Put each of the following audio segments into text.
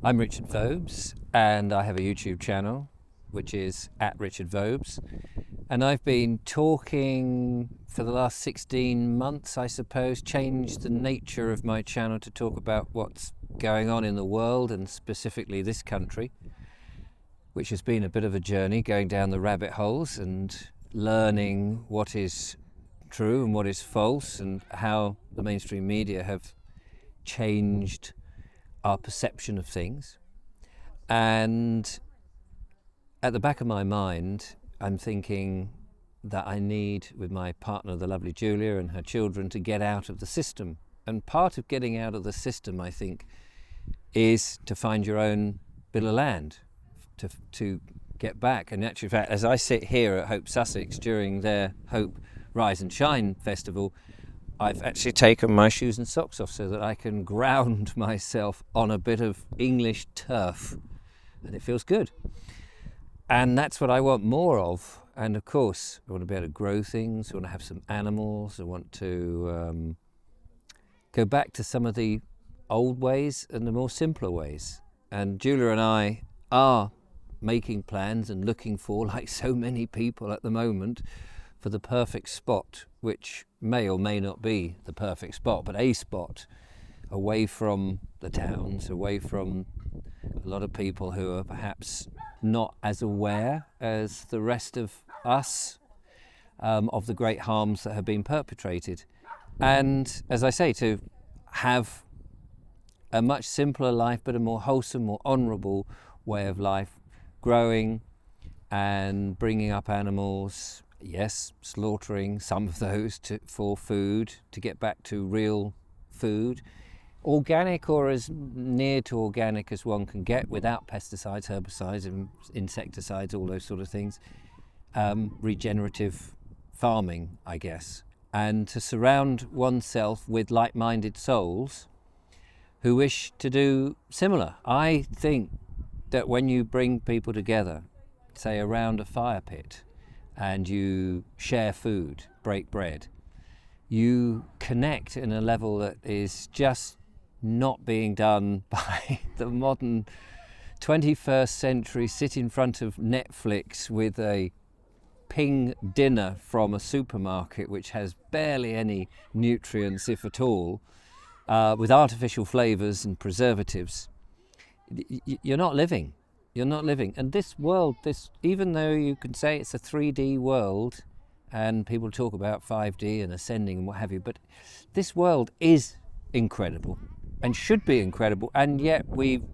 I'm Richard Vobes, and I have a YouTube channel, which is @RichardVobes. And I've been talking for the last 16 months, I suppose, changed the nature of my channel to talk about what's going on in the world, and specifically this country, which has been a bit of a journey, going down the rabbit holes and learning what is true and what is false, and how the mainstream media have changed our perception of things. And at the back of my mind, I'm thinking that I need, with my partner, the lovely Julia, and her children, to get out of the system. And part of getting out of the system, I think, is to find your own bit of land, to get back. And actually, in fact, as I sit here at Hope Sussex during their Hope Rise and Shine festival, I've actually taken my shoes and socks off so that I can ground myself on a bit of English turf, and it feels good. And that's what I want more of. And of course, I want to be able to grow things, I want to have some animals, I want to go back to some of the old ways and the more simpler ways. And Julia and I are making plans and looking for, like so many people at the moment, for the perfect spot, which may or may not be the perfect spot, but a spot away from the towns, away from a lot of people who are perhaps not as aware as the rest of us of the great harms that have been perpetrated. And as I say, to have a much simpler life, but a more wholesome, more honourable way of life, growing and bringing up animals, yes, slaughtering some of those for food, to get back to real food, organic or as near to organic as one can get, without pesticides, herbicides and insecticides, all those sort of things, regenerative farming, I guess, and to surround oneself with like-minded souls who wish to do similar. I think that when you bring people together, say around a fire pit, and you share food, break bread, you connect in a level that is just not being done by the modern 21st century sit in front of Netflix with a ping dinner from a supermarket which has barely any nutrients, if at all, with artificial flavours and preservatives. You're not living. You're not living. And this world, even though you can say it's a 3D world, and people talk about 5D and ascending and what have you, but this world is incredible and should be incredible, and yet we've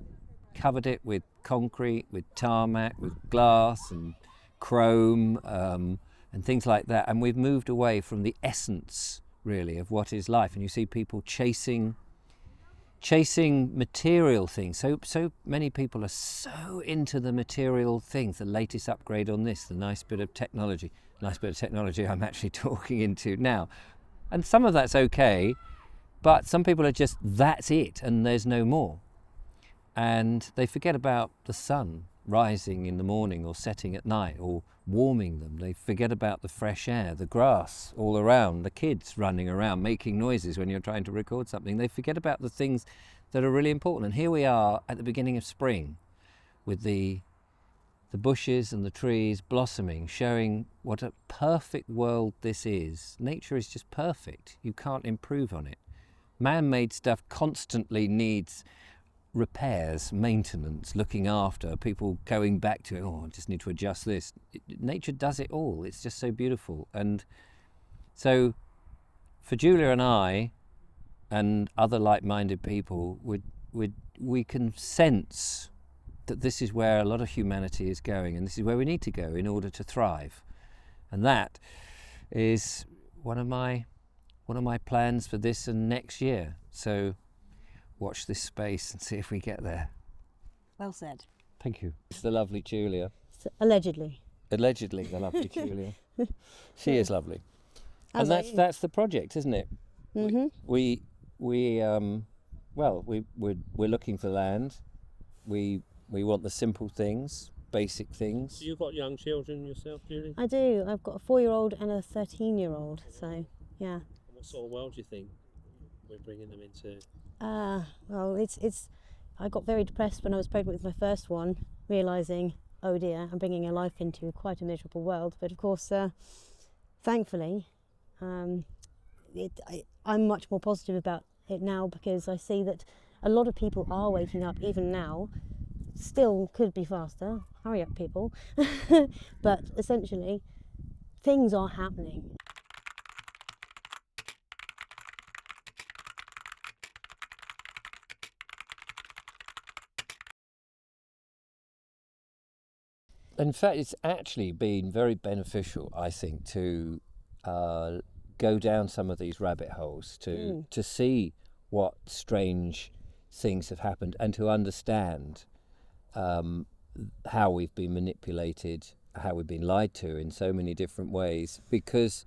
covered it with concrete, with tarmac, with glass and chrome and things like that, and we've moved away from the essence, really, of what is life. And you see people chasing material things. So many people are so into the material things, the latest upgrade on this, the nice bit of technology I'm actually talking into now. And some of that's okay, but some people are just, that's it, and there's no more. And they forget about the sun rising in the morning or setting at night or warming them. They forget about the fresh air, the grass all around, the kids running around making noises when you're trying to record something. They forget about the things that are really important. And here we are at the beginning of spring with the bushes and the trees blossoming, showing what a perfect world this is. Nature is just perfect. You can't improve on it. Man-made stuff constantly needs repairs, maintenance, looking after, people going back to, I just need to adjust this. Nature does it all. It's just so beautiful. And so for Julia and I and other like-minded people, we can sense that this is where a lot of humanity is going, and this is where we need to go in order to thrive. And that is one of my plans for this and next year. So watch this space and see if we get there. Well said. Thank you. It's the lovely Julia. Allegedly the lovely Julia. She is lovely. As and that's the project, isn't it? Mm-hmm. We're looking for land. We want the simple things, basic things. So you've got young children yourself, Julie? I do. I've got a 4-year-old and a 13-year-old. So yeah. What sort of world do you think we're bringing them into? Well, it's I got very depressed when I was pregnant with my first one, realising, oh dear, I'm bringing a life into quite a miserable world. But of course, thankfully, I'm much more positive about it now, because I see that a lot of people are waking up even now. Still could be faster, hurry up people. But essentially, things are happening. In fact, it's actually been very beneficial, I think, to go down some of these rabbit holes, to see what strange things have happened, and to understand how we've been manipulated, how we've been lied to in so many different ways, because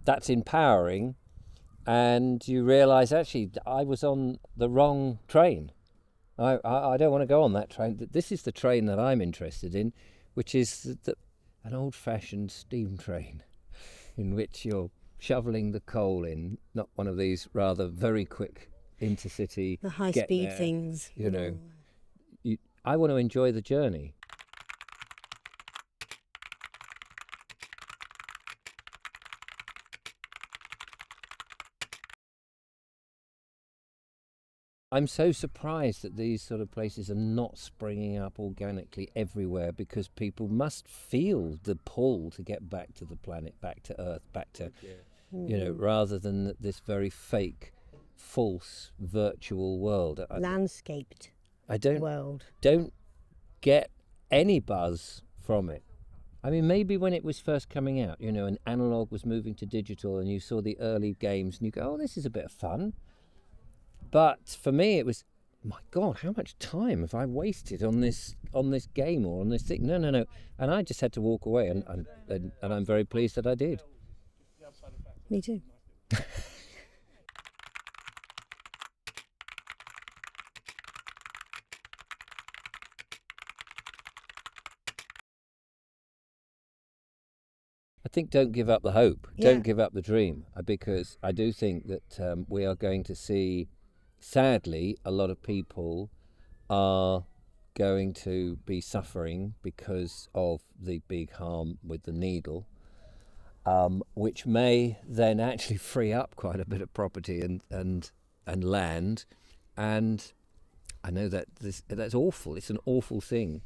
that's empowering. And you realise, actually, I was on the wrong train. I don't want to go on that train. This is the train that I'm interested in, which is an old-fashioned steam train in which you're shoveling the coal in, not one of these rather very quick intercity, The high-speed things. You know, I want to enjoy the journey. I'm so surprised that these sort of places are not springing up organically everywhere, because people must feel the pull to get back to the planet, back to Earth, back to, rather than this very fake, false, virtual world. Landscaped world. Don't get any buzz from it. I mean, maybe when it was first coming out, and analog was moving to digital, and you saw the early games and you go, oh, this is a bit of fun. But for me, it was, my God, how much time have I wasted on this game or on this thing? No. And I just had to walk away, and I'm very pleased that I did. Me too. I think don't give up the hope. Yeah. Don't give up the dream, because I do think that we are going to see, sadly, a lot of people are going to be suffering because of the big harm with the needle, which may then actually free up quite a bit of property and land. And I know that that's awful. It's an awful thing.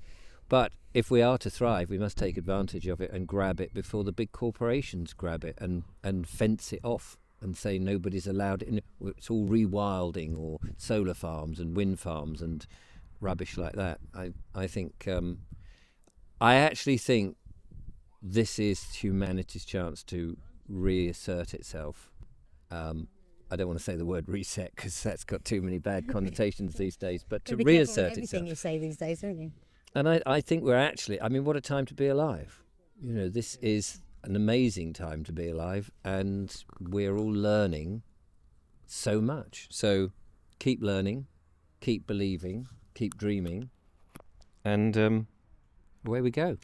But if we are to thrive, we must take advantage of it and grab it before the big corporations grab it and fence it off and say nobody's allowed it. It's all rewilding or solar farms and wind farms and rubbish like that. I think, I actually think this is humanity's chance to reassert itself. I don't want to say the word reset, because that's got too many bad connotations these days, but to reassert everything itself. you say these days, don't you? And I think we're actually, what a time to be alive. This is an amazing time to be alive, and we're all learning so much. So keep learning, keep believing, keep dreaming, and away we go.